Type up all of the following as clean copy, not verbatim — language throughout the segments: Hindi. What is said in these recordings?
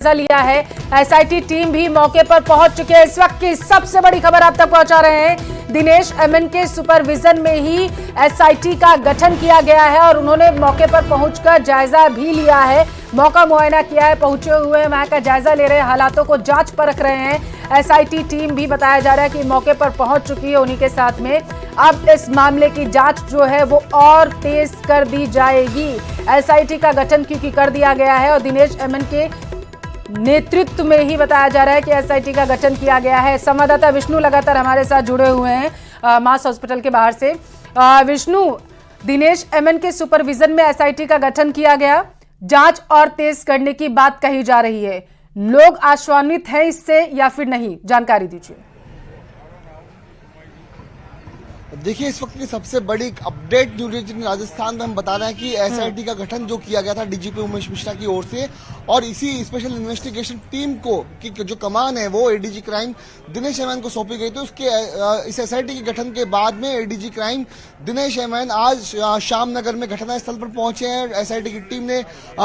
लिया है। एसआईटी टीम भी मौके पर पहुंच चुके हैं। इस वक्त की सबसे बड़ी खबर आप तक पहुंचा रहे हैं। दिनेश एमएन के सुपरविजन में ही एसआईटी का गठन किया गया है और उन्होंने मौके पर पहुंचकर जायजा भी लिया है, मौका मुआयना किया है, पहुंचे हुए वहां का जायजा ले रहे हैं, हालातों को जांच परख रहे हैं। एसआईटी टीम भी बताया जा रहा है कि मौके पर पहुंच चुकी है। उन्हीं के साथ में अब इस मामले की जांच जो है वो और तेज कर दी जाएगी। एसआईटी का गठन क्योंकि कर दिया गया है और दिनेश एमएन के नेतृत्व में ही बताया जा रहा है कि एसआईटी का गठन किया गया है। संवाददाता विष्णु लगातार हमारे साथ जुड़े हुए हैं मास हॉस्पिटल के बाहर से। विष्णु, दिनेश एमएन के सुपरविजन में एसआईटी का गठन किया गया, जांच और तेज करने की बात कही जा रही है। लोग आश्वासित हैं इससे या फिर नहीं, जानकारी दीजिए। देखिए, इस वक्त की सबसे बड़ी अपडेट न्यूज राजस्थान में हम बता रहे हैं कि एसआईटी का गठन जो किया गया था डीजीपी उमेश मिश्रा की ओर से, और इसी स्पेशल इन्वेस्टिगेशन टीम को की जो कमान है वो एडीजी क्राइम दिनेश एमएन को सौंपी गई थी। उसके इस एसआईटी के गठन के बाद में एडीजी क्राइम दिनेश एमएन आज श्यामनगर में घटनास्थल पर पहुंचे हैं। एसआईटी की टीम ने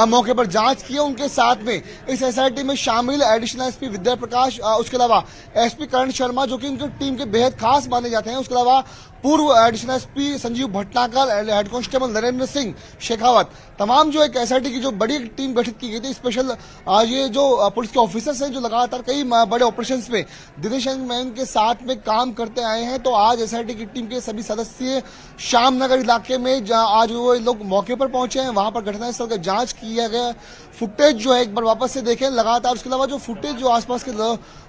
मौके पर जांच की है। उनके साथ में इस एसआईटी में शामिल एडिशनल एसपी विद्या प्रकाश, उसके अलावा एसपी करण शर्मा जो कि उनकी टीम के बेहद खास माने जाते हैं, उसके अलावा पूर्व additional SP Sanjeev Bhatnagar, head constable Narendra Singh Shekhawat, तमाम जो एक एसआईटी की जो बड़ी टीम गठित की गई थी। स्पेशल ये जो पुलिस के ऑफिसर्स हैं जो लगातार कई बड़े ऑपरेशंस में दिनेश एमएन के साथ में काम करते आए हैं, तो आज एसआईटी की टीम के सभी सदस्य श्यामनगर इलाके में आज वो लोग मौके पर पहुंचे हैं। वहां पर घटनास्थल का जांच किया गया। फुटेज जो है एक बार वापस से देखें लगातार, उसके अलावा जो फुटेज जो आसपास के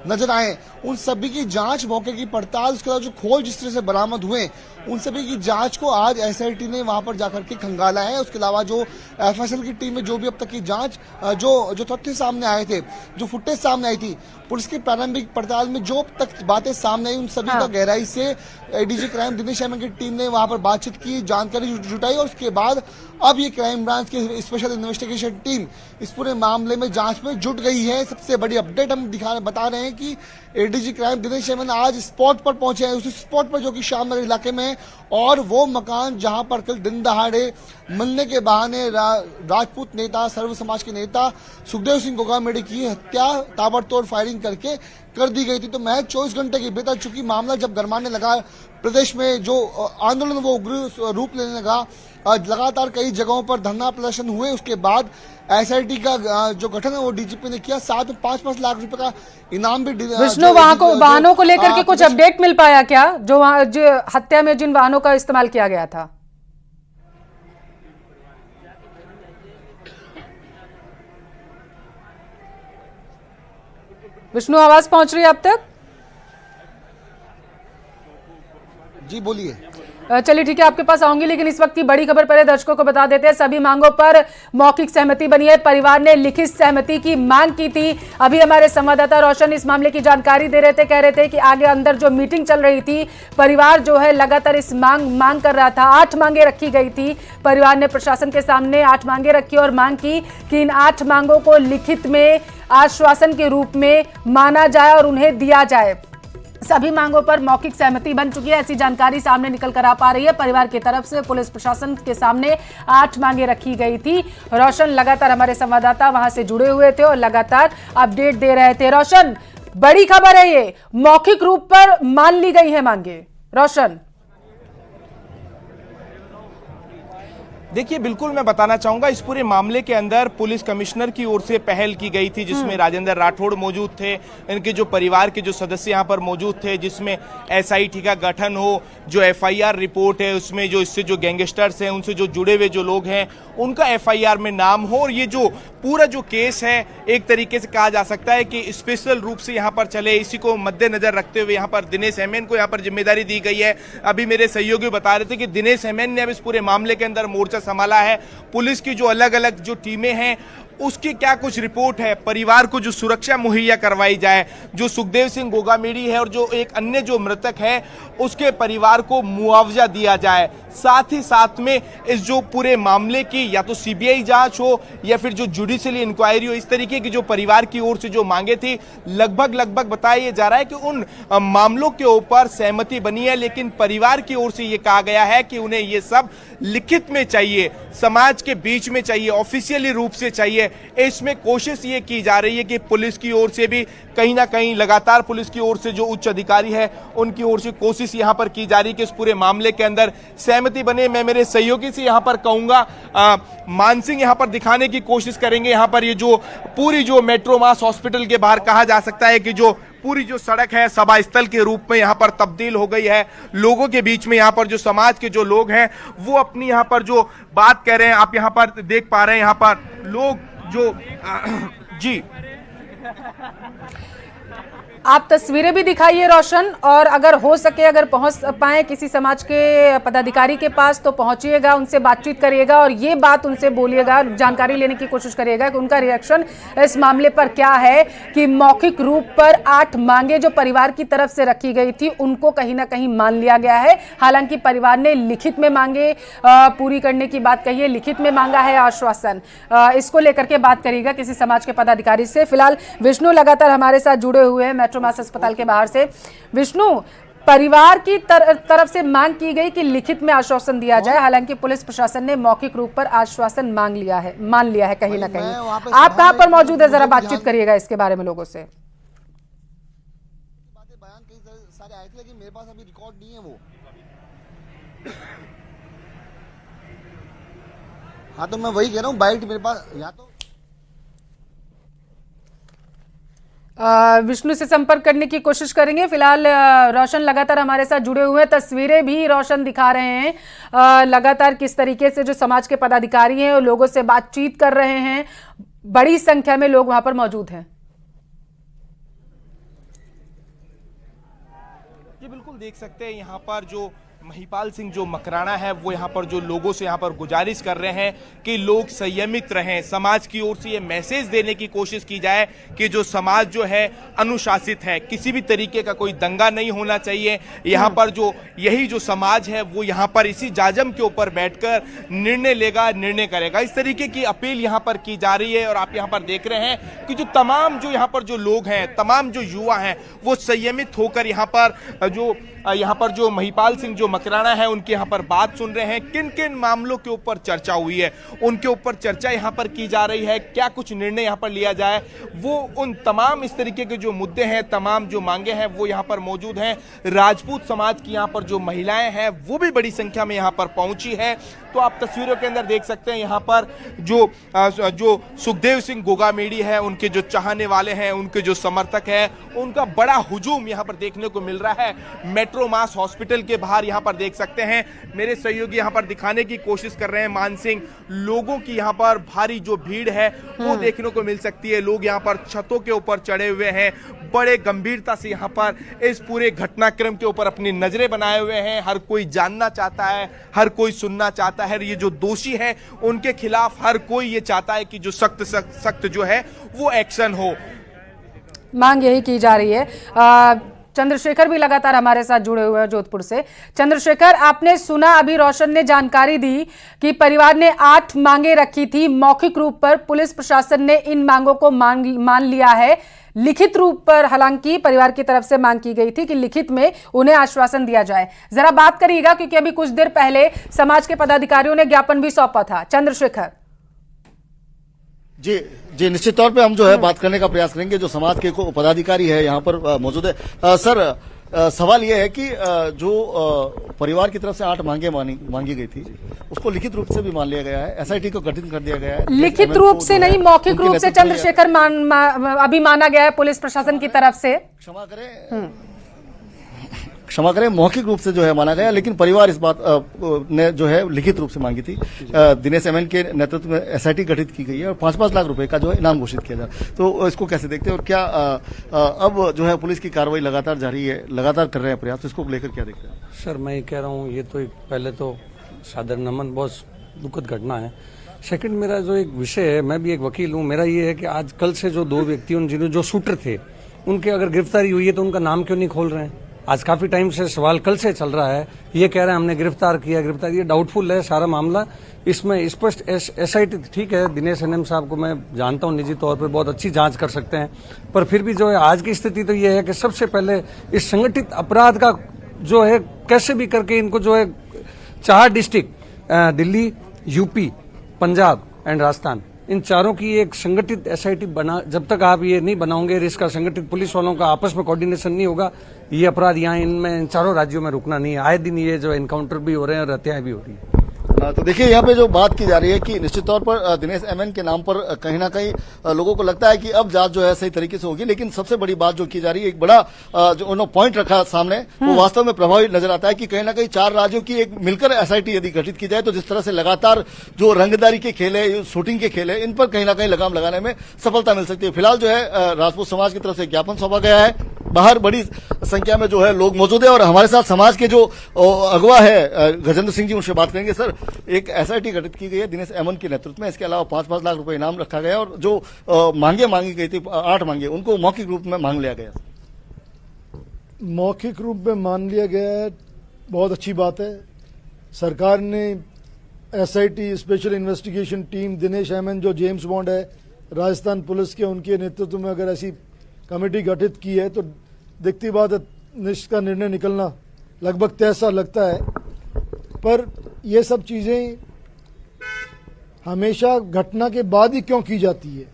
नजर आए उन सभी की जांच, मौके की पड़ताल, उसके अलावा जो खोल जिस तरह से बरामद हुए उन सभी की जांच को आज एसआईटी ने वहां पर जाकर के खंगाला है। उसके अलावा जो एफएसएल की टीम में जो भी अब तक की जांच जो तथ्य सामने आए थे, जो फुटेज सामने आई थी, पुलिस की प्रारंभिक पड़ताल में जो तक बातें सामने आई उन सभी का गहराई से एडीजी क्राइम दिनेश एमएन की टीम ने वहां पर बातचीत की, जानकारी जुटाई और उसके बाद अब ये क्राइम ब्रांच की स्पेशल इन्वेस्टिगेशन टीम इस पूरे मामले में जांच में जुट गई है। सबसे बड़ी अपडेट हम बता रहे हैं कि एडीजी क्राइम दिनेश एमएन आज स्पॉट पर पहुंचे हैं, उस स्पॉट पर जो कि श्यामनगर इलाके में है, और वो मकान जहां पर कल दिन दहाड़े मिलने के बहाने राजपूत नेता, सर्व समाज के नेता सुखदेव सिंह गोगामेड़ी की हत्या ताबड़तोड़ फायरिंग करके कर दी गई थी। तो महज 24 घंटे की बीता चुकी मामला जब गरमाने लगा, प्रदेश में जो आंदोलन वो उग्र रूप लेने लगा, लगातार कई जगहों पर धरना प्रदर्शन हुए, उसके बाद एसआईटी का जो गठन है वो डीजीपी ने किया। साथ में 5-5 लाख रुपए का इनाम भी। विष्णु, वाहनों को लेकर के कुछ अपडेट मिल पाया क्या, जो हत्या में जिन वाहनों का इस्तेमाल किया गया था? विष्णु, आवाज पहुंच रही है अब तक? जी बोलिए। चलिए ठीक है, आपके पास आऊंगी, लेकिन इस वक्त की बड़ी खबर पहले दर्शकों को बता देते हैं। सभी मांगों पर मौखिक सहमति बनी है। परिवार ने लिखित सहमति की मांग की थी। अभी हमारे संवाददाता रोशन इस मामले की जानकारी दे रहे थे, कह रहे थे कि आगे अंदर जो मीटिंग चल रही थी, परिवार जो है लगातार इस मांग कर रहा था। 8 मांगे रखी गई थी। परिवार ने प्रशासन के सामने 8 मांगे रखी और मांग की कि इन 8 मांगों को लिखित में आश्वासन के रूप में माना जाए और उन्हें दिया जाए। सभी मांगों पर मौखिक सहमति बन चुकी है, ऐसी जानकारी सामने निकल कर आ पा रही है। परिवार की तरफ से पुलिस प्रशासन के सामने 8 मांगे रखी गई थी। रोशन लगातार हमारे संवाददाता वहां से जुड़े हुए थे और लगातार अपडेट दे रहे थे। रोशन, बड़ी खबर है, ये मौखिक रूप पर मान ली गई है मांगे। रोशन, देखिए, बिल्कुल मैं बताना चाहूंगा, इस पूरे मामले के अंदर पुलिस कमिश्नर की ओर से पहल की गई थी, जिसमें राजेंद्र राठौड़ मौजूद थे, इनके जो परिवार के जो सदस्य यहां पर मौजूद थे, जिसमें एसआईटी का गठन हो, जो एफआईआर रिपोर्ट है उसमें जो इससे जो गैंगस्टर्स हैं उनसे जो जुड़े हुए जो लोग हैं उनका एफआईआर में नाम हो, और ये जो पूरा जो केस है एक तरीके से कहा जा सकता है कि स्पेशल रूप से यहाँ पर चले। इसी को मद्देनजर रखते हुए यहाँ पर दिनेश एमएन को यहाँ पर जिम्मेदारी दी गई है। अभी मेरे सहयोगी बता रहे थे कि दिनेश एमएन ने अब इस पूरे मामले के अंदर मोर्चा संभाला है। पुलिस की जो अलग अलग जो टीमें हैं उसकी क्या कुछ रिपोर्ट है, परिवार को जो सुरक्षा मुहैया करवाई जाए, जो सुखदेव सिंह गोगामेड़ी है और जो एक अन्य जो मृतक है उसके परिवार को मुआवजा दिया जाए, साथ ही साथ में इस जो पूरे मामले की या तो सीबीआई जांच हो या फिर जो जुडिशियल इंक्वायरी हो, इस तरीके की जो परिवार की ओर से जो मांगे थी लगभग बताया जा रहा है कि उन मामलों के ऊपर सहमति बनी है। लेकिन परिवार की ओर से ये कहा गया है कि उन्हें ये सब लिखित में चाहिए, समाज के बीच में चाहिए, ऑफिशियली रूप से चाहिए। है। इसमें कोशिश ये की जा रही है कि पुलिस की ओर से भी कहीं ना कहीं लगातार पुलिस की ओर से जो उच्च अधिकारी है उनकी ओर से कोशिश यहां पर की जा रही है कि इस पूरे मामले के अंदर सहमति बने। मैं मेरे सहयोगी से यहां पर कहूंगा, मानसिंह यहां पर दिखाने की कोशिश करेंगे। यहां पर ये जो पूरी जो मेट्रो मास हॉस्पिटल के बाहर कहा जा सकता है कि जो पूरी जो सड़क है सभा स्थल के रूप में यहां पर तब्दील हो गई है। लोगों के बीच में यहां पर जो समाज के जो लोग हैं वो अपनी यहां पर जो बात कह रहे हैं, आप यहां पर देख पा रहे हैं। यहां पर लोग जो जी आप तस्वीरें भी दिखाइए रोशन, और अगर हो सके अगर पहुंच पाए किसी समाज के पदाधिकारी के पास तो पहुंचिएगा, उनसे बातचीत करिएगा और ये बात उनसे बोलिएगा, जानकारी लेने की कोशिश करिएगा कि उनका रिएक्शन इस मामले पर क्या है कि मौखिक रूप पर 8 मांगे जो परिवार की तरफ से रखी गई थी उनको कहीं ना कहीं मान लिया गया है। हालांकि परिवार ने लिखित में मांगे पूरी करने की बात कही है, लिखित में मांगा है आश्वासन। इसको लेकर के बात करिएगा किसी समाज के पदाधिकारी से। फिलहाल विष्णु लगातार हमारे साथ जुड़े हुए हैं मेट्रो मास अस्पताल के बाहर से। विष्णु, परिवार की तरफ से मांग की गई कि लिखित में आश्वासन दिया जाए, हालांकि पुलिस प्रशासन ने मौखिक रूप पर आश्वासन मान लिया है कहीं ना कहीं। आप कहां पर मौजूद है, जरा बातचीत करिएगा इसके बारे में लोगों से। बयान कई सारे आए थे लेकिन मेरे पास अभी रिकॉर्ड नहीं है वो। हाँ तो मैं वही कह रहा हूँ, बाइट मेरे पास या तो विष्णु से संपर्क करने की कोशिश करेंगे। फिलहाल रोशन लगातार हमारे साथ जुड़े हुए हैं, तस्वीरें भी रोशन दिखा रहे हैं लगातार किस तरीके से जो समाज के पदाधिकारी हैं और लोगों से बातचीत कर रहे हैं। बड़ी संख्या में लोग वहां पर मौजूद हैं। ये बिल्कुल देख सकते हैं यहाँ पर जो महिपाल सिंह जो मकराना है वो यहाँ पर जो लोगों से यहाँ पर गुजारिश कर रहे हैं कि लोग संयमित रहें। समाज की ओर से ये मैसेज देने की कोशिश की जाए कि जो समाज जो है अनुशासित है, किसी भी तरीके का कोई दंगा नहीं होना चाहिए। यहाँ पर जो यही जो समाज है वो यहाँ पर इसी जाजम के ऊपर बैठकर निर्णय लेगा, निर्णय करेगा, इस तरीके की अपील यहाँ पर की जा रही है। और आप यहाँ पर देख रहे हैं कि जो तमाम जो यहाँ पर जो लोग हैं, तमाम जो युवा हैं वो संयमित होकर यहाँ पर जो महिपाल सिंह जो मकराना है उनके यहाँ पर बात सुन रहे हैं। किन किन मामलों के ऊपर चर्चा हुई है उनके ऊपर चर्चा यहाँ पर की जा रही है, क्या कुछ निर्णय यहाँ पर लिया जाए, वो उन तमाम इस तरीके के जो मुद्दे हैं, तमाम जो मांगे हैं वो यहाँ पर मौजूद हैं। राजपूत समाज की यहाँ पर जो महिलाएं हैं वो भी बड़ी संख्या में यहाँ पर पहुंची है। तो आप तस्वीरों के अंदर देख सकते हैं यहाँ पर जो सुखदेव सिंह गोगामेड़ी है, उनके जो चाहने वाले हैं, उनके जो समर्थक हैं, उनका बड़ा हुजूम यहाँ पर देखने को मिल रहा है। मेट्रो मास हॉस्पिटल के बाहर यहाँ पर देख सकते हैं, मेरे सहयोगी यहाँ पर दिखाने की कोशिश कर रहे हैं मानसिंह, लोगों की यहाँ पर भारी जो भीड़ है वो देखने को मिल सकती है। लोग यहाँ पर छतों के ऊपर चढ़े हुए हैं, बड़े गंभीरता से यहाँ पर इस पूरे घटनाक्रम के ऊपर अपनी नजरें बनाए हुए हैं। हर कोई जानना चाहता है, हर कोई सुनना चाहता है। ये जो दोषी है उनके खिलाफ हर कोई ये चाहता है कि जो सख्त जो है वो एक्शन हो। मांग यही की जा रही है। चंद्रशेखर भी लगातार हमारे साथ जुड़े हुए हैं जोधपुर से। चंद्रशेखर, आपने सुना अभी रोशन ने जानकारी दी कि परिवार ने 8 मांगे रखी थी मौखिक रूप पर, पुलिस प्रशासन ने इन मांगों को मान लिया है। लिखित रूप पर हालांकि परिवार की तरफ से मांग की गई थी कि लिखित में उन्हें आश्वासन दिया जाए। जरा बात करिएगा क्योंकि अभी कुछ देर पहले समाज के पदाधिकारियों ने ज्ञापन भी सौंपा था। चंद्रशेखर जी निश्चित तौर पे हम जो है बात करने का प्रयास करेंगे। जो समाज के पदाधिकारी है यहाँ पर मौजूद है। सर, सवाल यह है कि जो परिवार की तरफ से 8 मांगे मांगी गई थी उसको लिखित रूप से भी मान लिया गया है, एसआईटी को गठित कर दिया गया है। लिखित रूप से नहीं, मौखिक रूप से चंद्रशेखर अभी माना गया है पुलिस प्रशासन की तरफ से। क्षमा करें, मौखिक रूप से जो है माना गया, लेकिन परिवार इस बात ने जो है लिखित रूप से मांगी थी। दिनेश एमएन के नेतृत्व में एसआईटी गठित की गई है और 5-5 लाख रुपए का जो है इनाम घोषित किया जा रहा है। तो इसको कैसे देखते हैं और क्या अब जो है पुलिस की कार्रवाई लगातार जारी है, लगातार कर रहे हैं प्रयास, तो इसको लेकर क्या देखते हैं? सर, मैं ये कह रहा हूँ, ये तो पहले तो सादर नमन, बहुत दुखद घटना है। सेकंड, मेरा जो एक विषय है, मैं भी एक वकील हूँ, मेरा ये है कि आज कल से जो 2 व्यक्तियों जिन्होंने जो शूटर थे उनके अगर गिरफ्तारी हुई है तो उनका नाम क्यों नहीं खोल रहे हैं? आज काफी टाइम से सवाल कल से चल रहा है, ये कह रहे हैं हमने गिरफ्तार किया, ये डाउटफुल है सारा मामला। इसमें स्पष्ट एसआईटी, ठीक है, दिनेश एनएम साहब को मैं जानता हूं निजी तौर पर, बहुत अच्छी जांच कर सकते हैं, पर फिर भी जो है आज की स्थिति तो ये है कि सबसे पहले इस संगठित अपराध का जो है कैसे भी करके इनको जो है 4 डिस्ट्रिक्ट, दिल्ली, यूपी, पंजाब एंड राजस्थान, इन चारों की एक संगठित एसआईटी बना, जब तक आप ये नहीं बनाओगे, इसका संगठित पुलिस वालों का आपस में कोऑर्डिनेशन नहीं होगा, ये अपराध यहाँ इनमें इन चारों राज्यों में रुकना नहीं है। आए दिन ये जो एनकाउंटर भी हो रहे हैं और हत्याएं भी हो रही है। तो देखिए यहाँ पे जो बात की जा रही है कि निश्चित तौर पर दिनेश एमएन के नाम पर कहीं ना कहीं लोगों को लगता है कि अब जांच जो है सही तरीके से होगी, लेकिन सबसे बड़ी बात जो की जा रही है, एक बड़ा जो उन्होंने पॉइंट रखा सामने, वो वास्तव में प्रभावी नजर आता है कि कहीं ना कहीं 4 राज्यों की एक मिलकर एसआईटी यदि गठित की जाए तो जिस तरह से लगातार जो रंगदारी के खेल है, शूटिंग के खेल है, इन पर कहीं ना कहीं लगाम लगाने में सफलता मिल सकती है। फिलहाल जो है राजपूत समाज की तरफ से ज्ञापन सौंपा गया है, बाहर बड़ी संख्या में जो है लोग मौजूद है और हमारे साथ समाज के जो अगवा है गजेंद्र सिंह जी, उनसे बात करेंगे। सर, एक एसआईटी गठित की गई है दिनेश एमएन के नेतृत्व में, इसके अलावा 5-5 लाख रुपए इनाम रखा गया और जो मांगी गई थी 8 मांगे, उनको मौखिक रूप में मांग लिया गया। मौखिक रूप में मान लिया गया है, बहुत अच्छी बात है। सरकार ने SIT special investigation team Dinesh MN जो जेम्स बॉन्ड है राजस्थान पुलिस के, उनके नेतृत्व में अगर ऐसी कमेटी गठित की है तो दिखती बात है इसका निर्णय निकलना लगभग तय सा लगता है। पर ये सब चीजें हमेशा घटना के बाद ही क्यों की जाती है?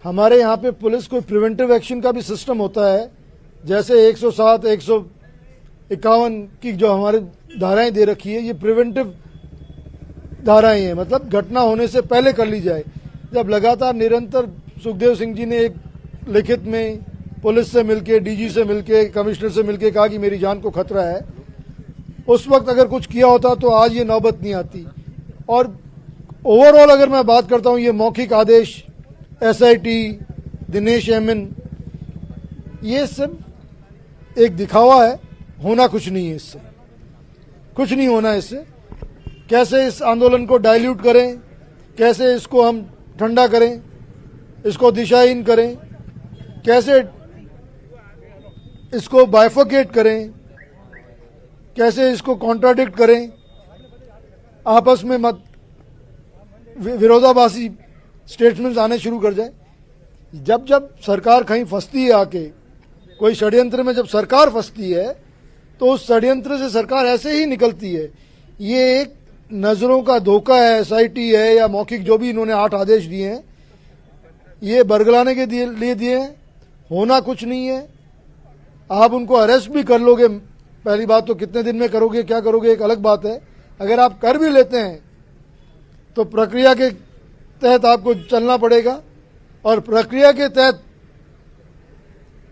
हमारे यहाँ पे पुलिस कोई प्रिवेंटिव एक्शन का भी सिस्टम होता है, जैसे 107, 151 की जो हमारे धाराएं दे रखी है, ये प्रिवेंटिव धाराएं हैं, मतलब घटना होने से पहले कर ली जाए। जब लगातार निरंतर सुखदेव सिंह जी ने एक लिखित में पुलिस से मिलके, डीजी से मिलके, कमिश्नर से मिलके कहा कि मेरी जान को खतरा है, उस वक्त अगर कुछ किया होता तो आज ये नौबत नहीं आती। और ओवरऑल अगर मैं बात करता हूं, ये मौखिक आदेश, एसआईटी, दिनेश एमएन, ये सब एक दिखावा है, होना कुछ नहीं है इससे, कुछ नहीं होना इससे। कैसे इस आंदोलन को डाइल्यूट करें, कैसे इसको हम ठंडा करें, इसको दिशाहीन करें, कैसे इसको बाइफोकेट करें, कैसे इसको कॉन्ट्राडिक्ट करें, आपस में मत विरोधाभासी स्टेटमेंट्स आने शुरू कर जाए। जब जब सरकार कहीं फंसती है, आके कोई षड्यंत्र में जब सरकार फंसती है तो उस षड्यंत्र से सरकार ऐसे ही निकलती है। ये एक नजरों का धोखा है, एसआईटी है या मौखिक जो भी इन्होंने 8 आदेश दिए हैं, ये बरगलाने के लिए दिए हैं, होना कुछ नहीं है। आप उनको अरेस्ट भी कर लोगे, पहली बात तो कितने दिन में करोगे, क्या करोगे, एक अलग बात है। अगर आप कर भी लेते हैं तो प्रक्रिया के तहत आपको चलना पड़ेगा और प्रक्रिया के तहत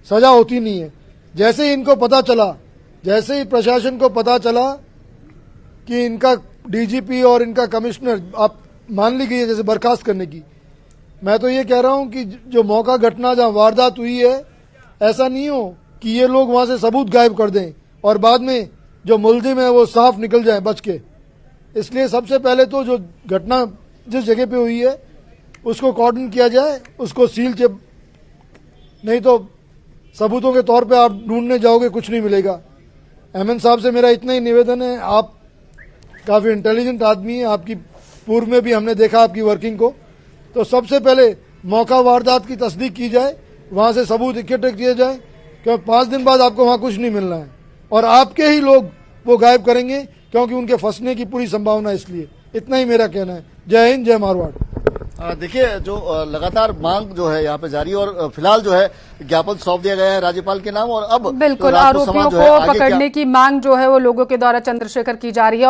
सजा होती नहीं है। जैसे ही इनको पता चला, जैसे ही प्रशासन को पता चला कि इनका डीजीपी और इनका कमिश्नर आप मान ली गई है जैसे बर्खास्त करने की, मैं तो ये कह रहा हूं कि जो मौका घटना जहां वारदात हुई है, ऐसा नहीं हो कि ये लोग वहां से सबूत गायब कर दें और बाद में जो मुल्जिम है वो साफ निकल जाए बच के। इसलिए सबसे पहले तो जो घटना जिस जगह पे हुई है उसको कॉर्डन किया जाए, उसको सील चिप, नहीं तो सबूतों के तौर पे आप ढूंढने जाओगे कुछ नहीं मिलेगा। एमएन साहब से मेरा इतना ही निवेदन है, आप काफी इंटेलिजेंट आदमी है, आपकी पूर्व में भी हमने देखा आपकी वर्किंग को, तो सबसे पहले मौका वारदात की तस्दीक की जाए, वहां से सबूत इकट्ठे किए जाए, क्योंकि 5 दिन बाद आपको वहां कुछ नहीं मिलना है और आपके ही लोग वो गायब करेंगे क्योंकि उनके फंसने की पूरी संभावना है। इसलिए इतना ही मेरा कहना है। जय हिंद, जय मारवाड़। देखिए, जो लगातार मांग जो है यहाँ पे जारी और फिलहाल जो है ज्ञापन सौंप दिया गया है राज्यपाल के नाम और अब बिल्कुल आरोपियों को पकड़ने की मांग जो है वो लोगों के द्वारा चंद्रशेखर की जा रही है। और